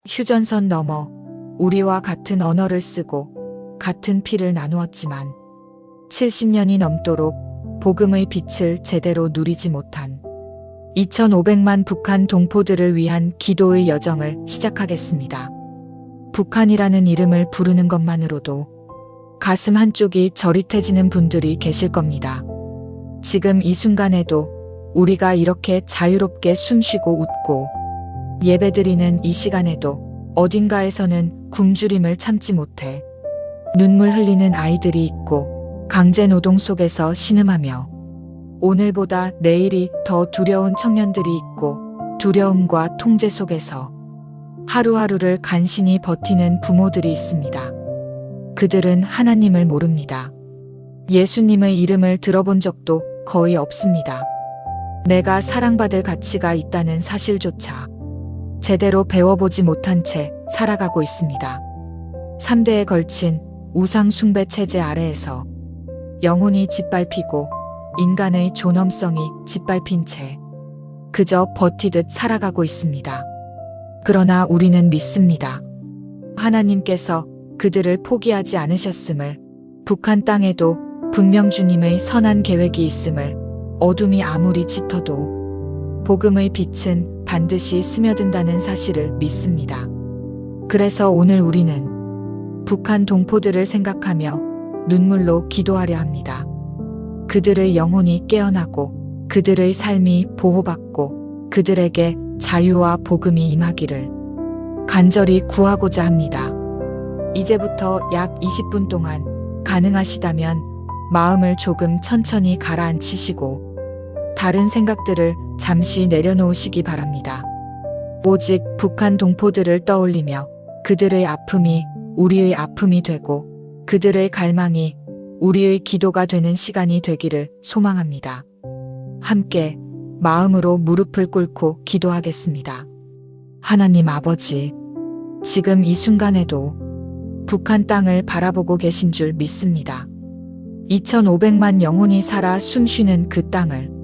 휴전선 넘어 우리와 같은 언어를 쓰고 같은 피를 나누었지만 70년이 넘도록 복음의 빛을 제대로 누리지 못한 2500만 북한 동포들을 위한 기도의 여정을 시작하겠습니다. 북한이라는 이름을 부르는 것만으로도 가슴 한쪽이 저릿해지는 분들이 계실 겁니다. 지금 이 순간에도 우리가 이렇게 자유롭게 숨쉬고 웃고 예배드리는 이 시간에도 어딘가에서는 굶주림을 참지 못해 눈물 흘리는 아이들이 있고 강제 노동 속에서 신음하며 오늘보다 내일이 더 두려운 청년들이 있고 두려움과 통제 속에서 하루하루를 간신히 버티는 부모들이 있습니다. 그들은 하나님을 모릅니다. 예수님의 이름을 들어본 적도 거의 없습니다. 내가 사랑받을 가치가 있다는 사실조차 제대로 배워보지 못한 채 살아가고 있습니다. 3대에 걸친 우상 숭배 체제 아래에서 영혼이 짓밟히고 인간의 존엄성이 짓밟힌 채 그저 버티듯 살아가고 있습니다. 그러나 우리는 믿습니다. 하나님께서 그들을 포기하지 않으셨음을, 북한 땅에도 분명 주님의 선한 계획이 있음을, 어둠이 아무리 짙어도 복음의 빛은 반드시 스며든다는 사실을 믿습니다. 그래서 오늘 우리는 북한 동포들을 생각하며 눈물로 기도하려 합니다. 그들의 영혼이 깨어나고 그들의 삶이 보호받고 그들에게 자유와 복음이 임하기를 간절히 구하고자 합니다. 이제부터 약 20분 동안 가능하시다면 마음을 조금 천천히 가라앉히시고 다른 생각들을 잠시 내려놓으시기 바랍니다. 오직 북한 동포들을 떠올리며 그들의 아픔이 우리의 아픔이 되고 그들의 갈망이 우리의 기도가 되는 시간이 되기를 소망합니다. 함께 마음으로 무릎을 꿇고 기도하겠습니다. 하나님 아버지, 지금 이 순간에도 북한 땅을 바라보고 계신 줄 믿습니다. 2500만 영혼이 살아 숨쉬는 그 땅을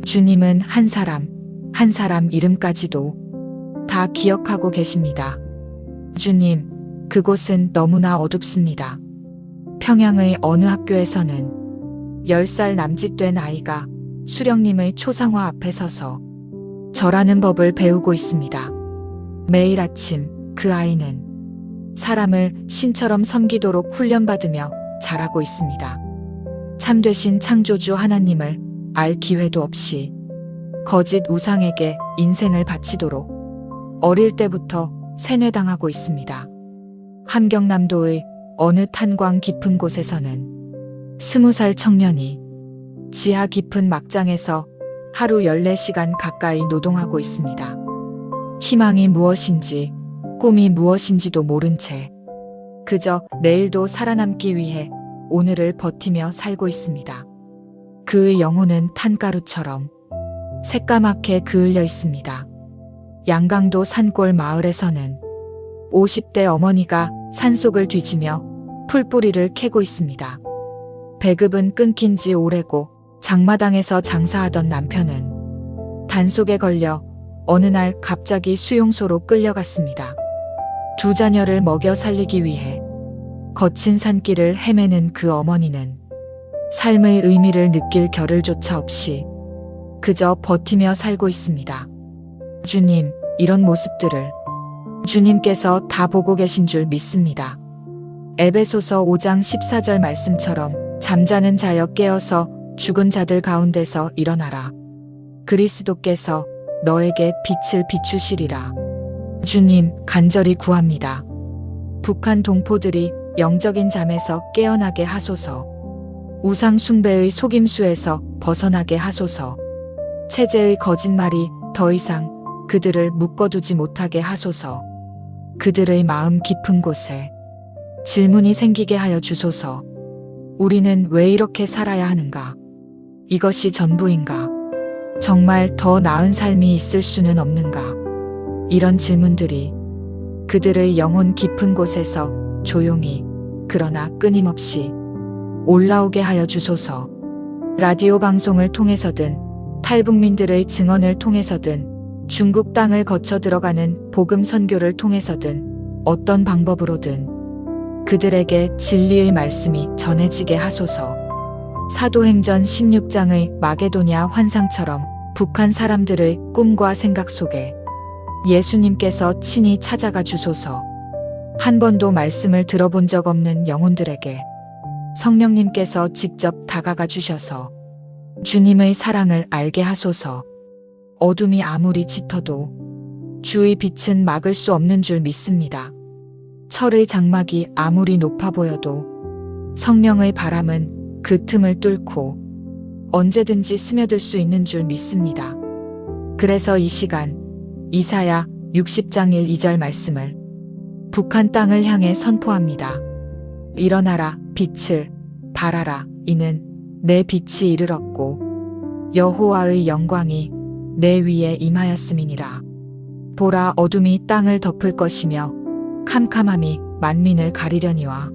주님은 한 사람 이름까지도 다 기억하고 계십니다. 주님, 그곳은 너무나 어둡습니다. 평양의 어느 학교에서는 10살 남짓된 아이가 수령님의 초상화 앞에 서서 절하는 법을 배우고 있습니다. 매일 아침 그 아이는 사람을 신처럼 섬기도록 훈련받으며 자라고 있습니다. 참되신 창조주 하나님을 알 기회도 없이 거짓 우상에게 인생을 바치도록 어릴 때부터 세뇌당하고 있습니다. 함경남도의 어느 탄광 깊은 곳에서는 20살 청년이 지하 깊은 막장에서 하루 14시간 가까이 노동하고 있습니다. 희망이 무엇인지 꿈이 무엇인지도 모른 채 그저 내일도 살아남기 위해 오늘을 버티며 살고 있습니다. 그의 영혼은 탄가루처럼 새까맣게 그을려 있습니다. 양강도 산골 마을에서는 50대 어머니가 산속을 뒤지며 풀뿌리를 캐고 있습니다. 배급은 끊긴 지 오래고 장마당에서 장사하던 남편은 단속에 걸려 어느 날 갑자기 수용소로 끌려갔습니다. 두 자녀를 먹여 살리기 위해 거친 산길을 헤매는 그 어머니는 삶의 의미를 느낄 겨를조차 없이 그저 버티며 살고 있습니다. 주님, 이런 모습들을 주님께서 다 보고 계신 줄 믿습니다. 에베소서 5장 14절 말씀처럼 잠자는 자여 깨어서 죽은 자들 가운데서 일어나라. 그리스도께서 너에게 빛을 비추시리라. 주님, 간절히 구합니다. 북한 동포들이 영적인 잠에서 깨어나게 하소서. 우상 숭배의 속임수에서 벗어나게 하소서. 체제의 거짓말이 더 이상 그들을 묶어두지 못하게 하소서. 그들의 마음 깊은 곳에 질문이 생기게 하여 주소서. 우리는 왜 이렇게 살아야 하는가? 이것이 전부인가? 정말 더 나은 삶이 있을 수는 없는가? 이런 질문들이 그들의 영혼 깊은 곳에서 조용히 그러나 끊임없이 올라오게 하여 주소서. 라디오 방송을 통해서든 탈북민들의 증언을 통해서든 중국 땅을 거쳐 들어가는 복음 선교를 통해서든 어떤 방법으로든 그들에게 진리의 말씀이 전해지게 하소서. 사도행전 16장의 마게도냐 환상처럼 북한 사람들의 꿈과 생각 속에 예수님께서 친히 찾아가 주소서. 한 번도 말씀을 들어본 적 없는 영혼들에게 성령님께서 직접 다가가 주셔서 주님의 사랑을 알게 하소서. 어둠이 아무리 짙어도 주의 빛은 막을 수 없는 줄 믿습니다. 철의 장막이 아무리 높아 보여도 성령의 바람은 그 틈을 뚫고 언제든지 스며들 수 있는 줄 믿습니다. 그래서 이 시간 이사야 60장 1, 2절 말씀을 북한 땅을 향해 선포합니다. 일어나라, 빛을 발하라. 이는 내 빛이 이르렀고 여호와의 영광이 내 위에 임하였음이니라. 보라, 어둠이 땅을 덮을 것이며 캄캄함이 만민을 가리려니와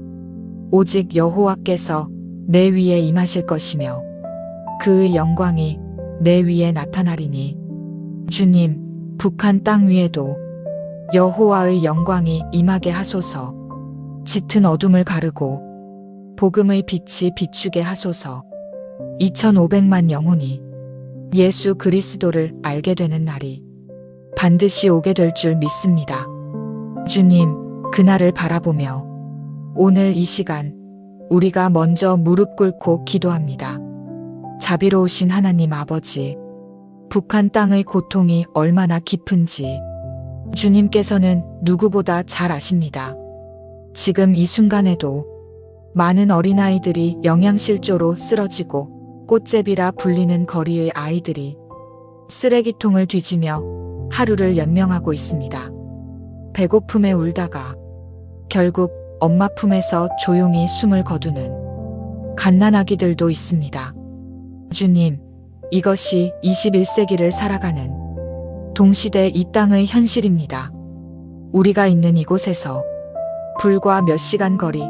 오직 여호와께서 내 위에 임하실 것이며 그의 영광이 내 위에 나타나리니. 주님, 북한 땅 위에도 여호와의 영광이 임하게 하소서. 짙은 어둠을 가르고 복음의 빛이 비추게 하소서. 2500만 영혼이 예수 그리스도를 알게 되는 날이 반드시 오게 될 줄 믿습니다. 주님, 그날을 바라보며 오늘 이 시간 우리가 먼저 무릎 꿇고 기도합니다. 자비로우신 하나님 아버지, 북한 땅의 고통이 얼마나 깊은지 주님께서는 누구보다 잘 아십니다. 지금 이 순간에도 많은 어린아이들이 영양실조로 쓰러지고 꽃제비라 불리는 거리의 아이들이 쓰레기통을 뒤지며 하루를 연명하고 있습니다. 배고픔에 울다가 결국 엄마 품에서 조용히 숨을 거두는 갓난아기들도 있습니다. 주님, 이것이 21세기를 살아가는 동시대 이 땅의 현실입니다. 우리가 있는 이곳에서 불과 몇 시간 거리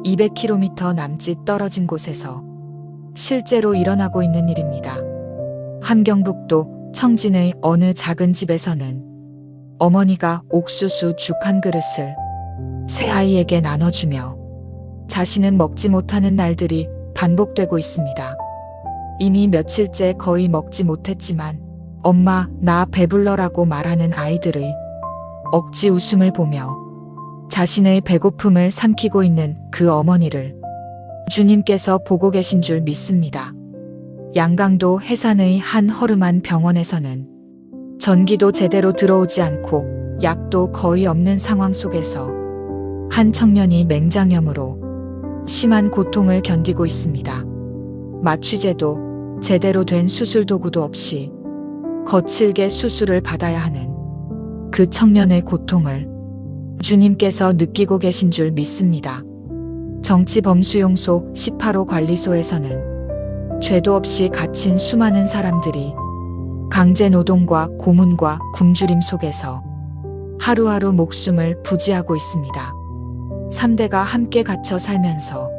200km 남짓 떨어진 곳에서 실제로 일어나고 있는 일입니다. 함경북도 청진의 어느 작은 집에서는 어머니가 옥수수 죽 한 그릇을 새 아이에게 나눠주며 자신은 먹지 못하는 날들이 반복되고 있습니다. 이미 며칠째 거의 먹지 못했지만 엄마, 나 배불러라고 말하는 아이들의 억지 웃음을 보며 자신의 배고픔을 삼키고 있는 그 어머니를 주님께서 보고 계신 줄 믿습니다. 양강도 해산의 한 허름한 병원에서는 전기도 제대로 들어오지 않고 약도 거의 없는 상황 속에서 한 청년이 맹장염으로 심한 고통을 견디고 있습니다. 마취제도 제대로 된 수술 도구도 없이 거칠게 수술을 받아야 하는 그 청년의 고통을 주님께서 느끼고 계신 줄 믿습니다. 정치범수용소 18호 관리소에서는 죄도 없이 갇힌 수많은 사람들이 강제노동과 고문과 굶주림 속에서 하루하루 목숨을 부지하고 있습니다. 3대가 함께 갇혀 살면서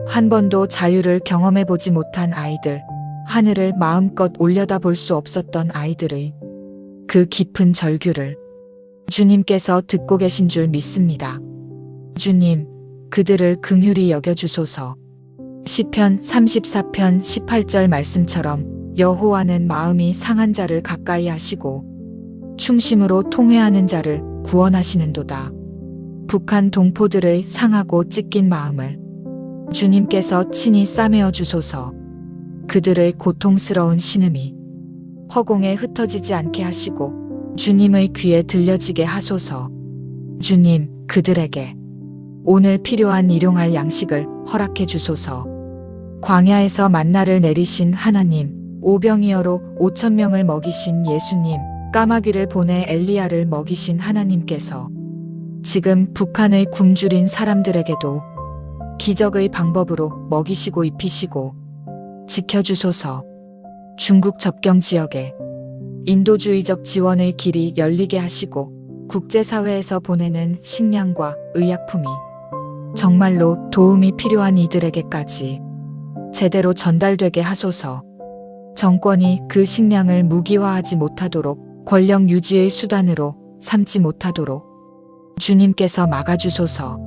한 번도 자유를 경험해보지 못한 아이들, 하늘을 마음껏 올려다볼 수 없었던 아이들의 그 깊은 절규를 주님께서 듣고 계신 줄 믿습니다. 주님, 그들을 긍휼히 여겨주소서. 시편 34편 18절 말씀처럼 여호와는 마음이 상한 자를 가까이 하시고 충심으로 통회하는 자를 구원하시는도다. 북한 동포들의 상하고 찢긴 마음을 주님께서 친히 싸매어 주소서. 그들의 고통스러운 신음이 허공에 흩어지지 않게 하시고 주님의 귀에 들려지게 하소서. 주님, 그들에게 오늘 필요한 일용할 양식을 허락해 주소서. 광야에서 만나를 내리신 하나님, 오병이어로 5,000명을 먹이신 예수님, 까마귀를 보내 엘리야를 먹이신 하나님께서 지금 북한의 굶주린 사람들에게도 기적의 방법으로 먹이시고 입히시고 지켜주소서. 중국 접경 지역에 인도주의적 지원의 길이 열리게 하시고 국제사회에서 보내는 식량과 의약품이 정말로 도움이 필요한 이들에게까지 제대로 전달되게 하소서. 정권이 그 식량을 무기화하지 못하도록 권력 유지의 수단으로 삼지 못하도록 주님께서 막아주소서.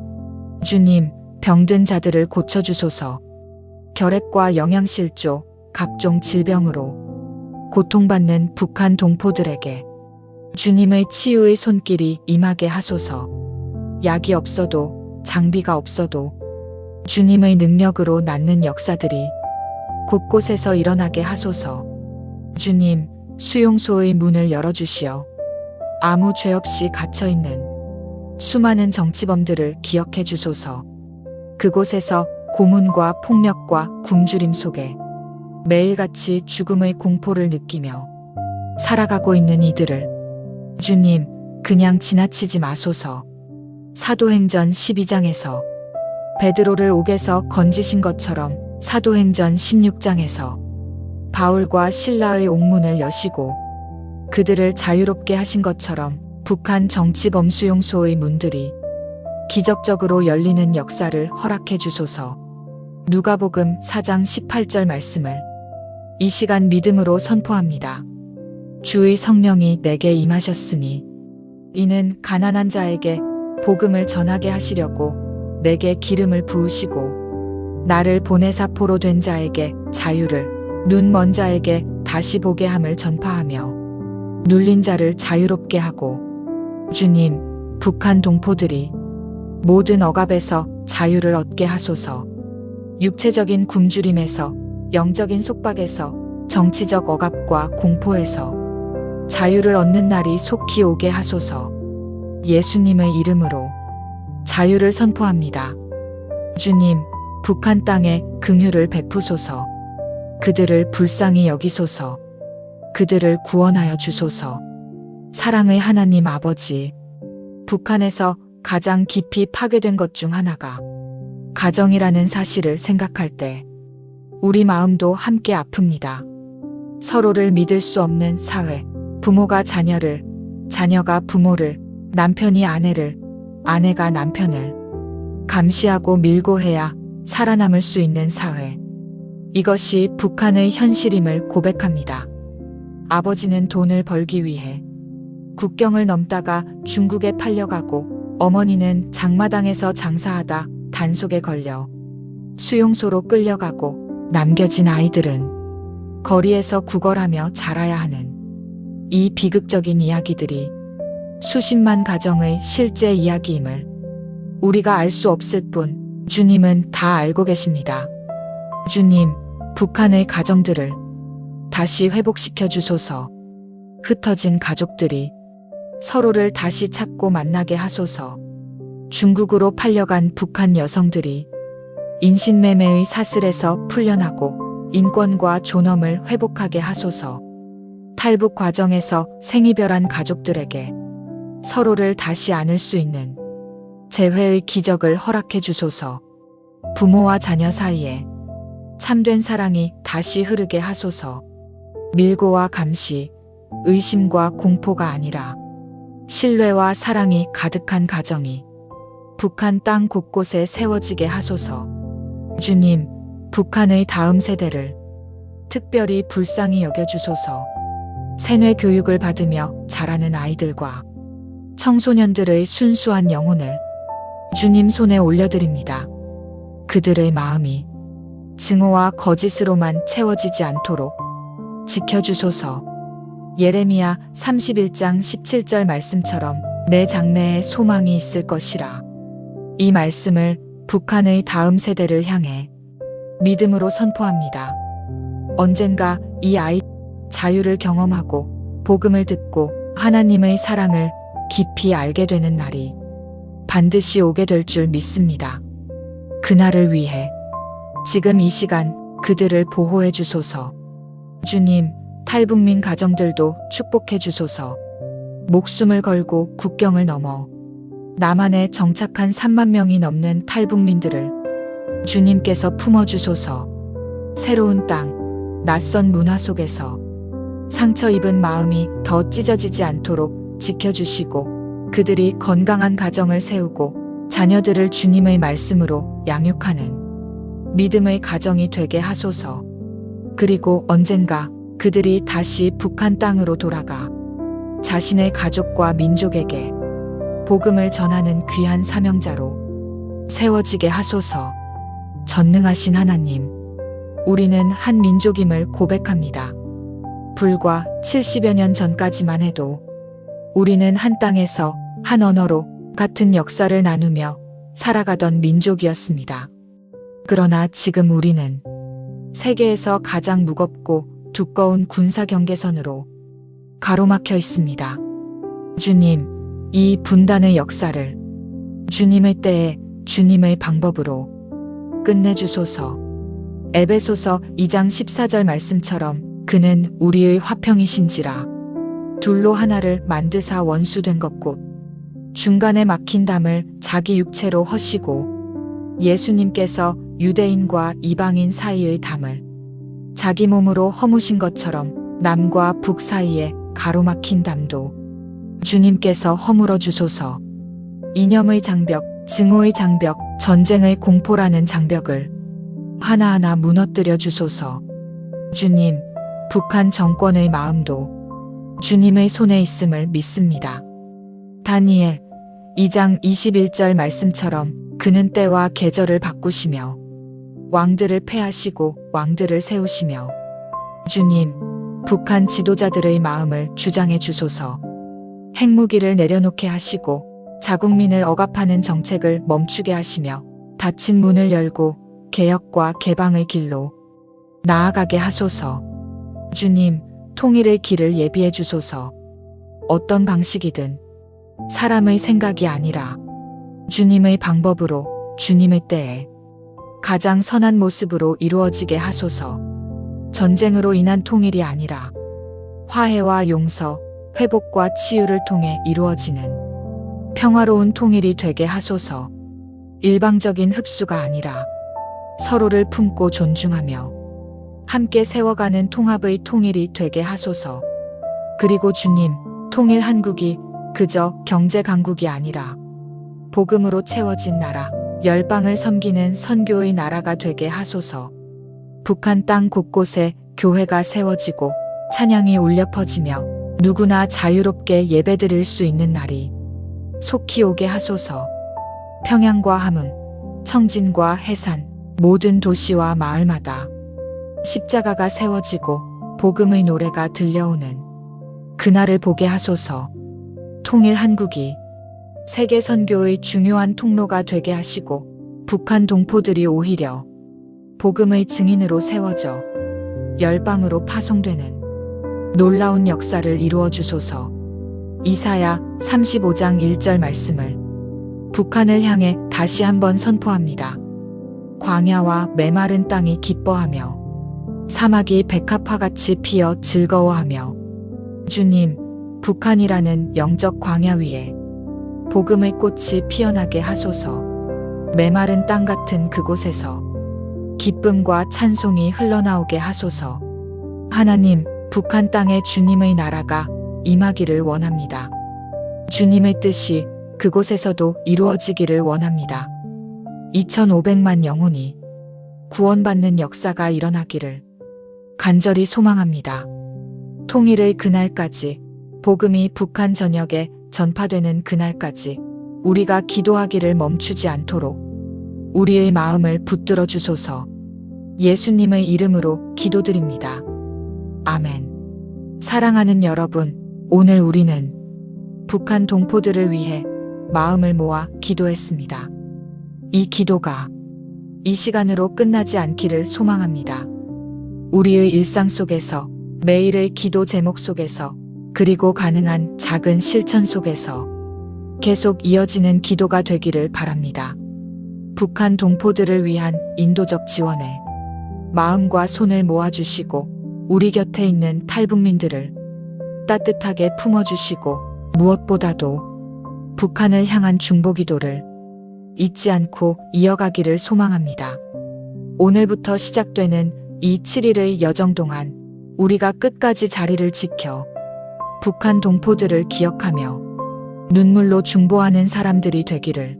주님, 병든 자들을 고쳐주소서. 결핵과 영양실조, 각종 질병으로 고통받는 북한 동포들에게 주님의 치유의 손길이 임하게 하소서. 약이 없어도, 장비가 없어도 주님의 능력으로 낫는 역사들이 곳곳에서 일어나게 하소서. 주님, 수용소의 문을 열어주시어 아무 죄 없이 갇혀있는 수많은 정치범들을 기억해 주소서. 그곳에서 고문과 폭력과 굶주림 속에 매일같이 죽음의 공포를 느끼며 살아가고 있는 이들을 주님, 그냥 지나치지 마소서. 사도행전 12장에서 베드로를 옥에서 건지신 것처럼 사도행전 16장에서 바울과 실라의 옥문을 여시고 그들을 자유롭게 하신 것처럼 북한 정치범 수용소의 문들이 기적적으로 열리는 역사를 허락해 주소서. 누가복음 4장 18절 말씀을 이 시간 믿음으로 선포합니다. 주의 성령이 내게 임하셨으니 이는 가난한 자에게 복음을 전하게 하시려고 내게 기름을 부으시고 나를 보내사포로 된 자에게 자유를, 눈 먼 자에게 다시 보게 함을 전파하며 눌린 자를 자유롭게 하고 주님, 북한 동포들이 모든 억압에서 자유를 얻게 하소서. 육체적인 굶주림에서, 영적인 속박에서, 정치적 억압과 공포에서 자유를 얻는 날이 속히 오게 하소서. 예수님의 이름으로 자유를 선포합니다. 주님, 북한 땅에 긍휼을 베푸소서. 그들을 불쌍히 여기소서. 그들을 구원하여 주소서. 사랑의 하나님 아버지, 북한에서 가장 깊이 파괴된 것 중 하나가 가정이라는 사실을 생각할 때 우리 마음도 함께 아픕니다. 서로를 믿을 수 없는 사회, 부모가 자녀를, 자녀가 부모를, 남편이 아내를, 아내가 남편을 감시하고 밀고 해야 살아남을 수 있는 사회. 이것이 북한의 현실임을 고백합니다. 아버지는 돈을 벌기 위해 국경을 넘다가 중국에 팔려가고 어머니는 장마당에서 장사하다 단속에 걸려 수용소로 끌려가고 남겨진 아이들은 거리에서 구걸하며 자라야 하는 이 비극적인 이야기들이 수십만 가정의 실제 이야기임을 우리가 알 수 없을 뿐 주님은 다 알고 계십니다. 주님, 북한의 가정들을 다시 회복시켜 주소서. 흩어진 가족들이 서로를 다시 찾고 만나게 하소서. 중국으로 팔려간 북한 여성들이 인신매매의 사슬에서 풀려나고 인권과 존엄을 회복하게 하소서. 탈북 과정에서 생이별한 가족들에게 서로를 다시 안을 수 있는 재회의 기적을 허락해 주소서. 부모와 자녀 사이에 참된 사랑이 다시 흐르게 하소서. 밀고와 감시, 의심과 공포가 아니라 신뢰와 사랑이 가득한 가정이 북한 땅 곳곳에 세워지게 하소서. 주님, 북한의 다음 세대를 특별히 불쌍히 여겨주소서. 세뇌 교육을 받으며 자라는 아이들과 청소년들의 순수한 영혼을 주님 손에 올려드립니다. 그들의 마음이 증오와 거짓으로만 채워지지 않도록 지켜주소서. 예레미야 31장 17절 말씀처럼 내 장래에 소망이 있을 것이라. 이 말씀을 북한의 다음 세대를 향해 믿음으로 선포합니다. 언젠가 이 아이 자유를 경험하고 복음을 듣고 하나님의 사랑을 깊이 알게 되는 날이 반드시 오게 될 줄 믿습니다. 그날을 위해 지금 이 시간 그들을 보호해 주소서. 주님, 탈북민 가정들도 축복해 주소서. 목숨을 걸고 국경을 넘어 남한에 정착한 3만 명이 넘는 탈북민들을 주님께서 품어주소서. 새로운 땅, 낯선 문화 속에서 상처 입은 마음이 더 찢어지지 않도록 지켜주시고 그들이 건강한 가정을 세우고 자녀들을 주님의 말씀으로 양육하는 믿음의 가정이 되게 하소서. 그리고 언젠가 그들이 다시 북한 땅으로 돌아가 자신의 가족과 민족에게 복음을 전하는 귀한 사명자로 세워지게 하소서. 전능하신 하나님, 우리는 한 민족임을 고백합니다. 불과 70여 년 전까지만 해도 우리는 한 땅에서 한 언어로 같은 역사를 나누며 살아가던 민족이었습니다. 그러나 지금 우리는 세계에서 가장 무겁고 두꺼운 군사 경계선으로 가로막혀 있습니다. 주님, 이 분단의 역사를 주님의 때에 주님의 방법으로 끝내주소서. 에베소서 2장 14절 말씀처럼 그는 우리의 화평이신지라 둘로 하나를 만드사 원수된 것곧 중간에 막힌 담을 자기 육체로 허시고 예수님께서 유대인과 이방인 사이의 담을 자기 몸으로 허무신 것처럼 남과 북 사이에 가로막힌 담도 주님께서 허물어 주소서. 이념의 장벽, 증오의 장벽, 전쟁의 공포라는 장벽을 하나하나 무너뜨려 주소서. 주님, 북한 정권의 마음도 주님의 손에 있음을 믿습니다. 다니엘 2장 21절 말씀처럼 그는 때와 계절을 바꾸시며 왕들을 패하시고 왕들을 세우시며 주님, 북한 지도자들의 마음을 주장해 주소서. 핵무기를 내려놓게 하시고 자국민을 억압하는 정책을 멈추게 하시며 닫힌 문을 열고 개혁과 개방의 길로 나아가게 하소서. 주님, 통일의 길을 예비해 주소서. 어떤 방식이든 사람의 생각이 아니라 주님의 방법으로 주님의 때에 가장 선한 모습으로 이루어지게 하소서. 전쟁으로 인한 통일이 아니라 화해와 용서, 회복과 치유를 통해 이루어지는 평화로운 통일이 되게 하소서. 일방적인 흡수가 아니라 서로를 품고 존중하며 함께 세워가는 통합의 통일이 되게 하소서. 그리고 주님, 통일 한국이 그저 경제 강국이 아니라 복음으로 채워진 나라, 열방을 섬기는 선교의 나라가 되게 하소서. 북한 땅 곳곳에 교회가 세워지고 찬양이 울려 퍼지며 누구나 자유롭게 예배드릴 수 있는 날이 속히 오게 하소서. 평양과 함흥, 청진과 해산, 모든 도시와 마을마다 십자가가 세워지고 복음의 노래가 들려오는 그날을 보게 하소서. 통일 한국이 세계 선교의 중요한 통로가 되게 하시고 북한 동포들이 오히려 복음의 증인으로 세워져 열방으로 파송되는 놀라운 역사를 이루어 주소서. 이사야 35장 1절 말씀을 북한을 향해 다시 한번 선포합니다. 광야와 메마른 땅이 기뻐하며 사막이 백합화같이 피어 즐거워하며 주님, 북한이라는 영적 광야 위에 복음의 꽃이 피어나게 하소서. 메마른 땅 같은 그곳에서 기쁨과 찬송이 흘러나오게 하소서. 하나님, 북한 땅에 주님의 나라가 임하기를 원합니다. 주님의 뜻이 그곳에서도 이루어지기를 원합니다. 2500만 영혼이 구원받는 역사가 일어나기를 간절히 소망합니다. 통일의 그날까지, 복음이 북한 전역에 전파되는 그날까지 우리가 기도하기를 멈추지 않도록 우리의 마음을 붙들어 주소서. 예수님의 이름으로 기도드립니다. 아멘. 사랑하는 여러분, 오늘 우리는 북한 동포들을 위해 마음을 모아 기도했습니다. 이 기도가 이 시간으로 끝나지 않기를 소망합니다. 우리의 일상 속에서, 매일의 기도 제목 속에서, 그리고 가능한 작은 실천 속에서 계속 이어지는 기도가 되기를 바랍니다. 북한 동포들을 위한 인도적 지원에 마음과 손을 모아주시고 우리 곁에 있는 탈북민들을 따뜻하게 품어주시고 무엇보다도 북한을 향한 중보기도를 잊지 않고 이어가기를 소망합니다. 오늘부터 시작되는 이 7일의 여정 동안 우리가 끝까지 자리를 지켜 북한 동포들을 기억하며 눈물로 중보하는 사람들이 되기를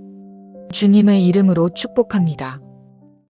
주님의 이름으로 축복합니다.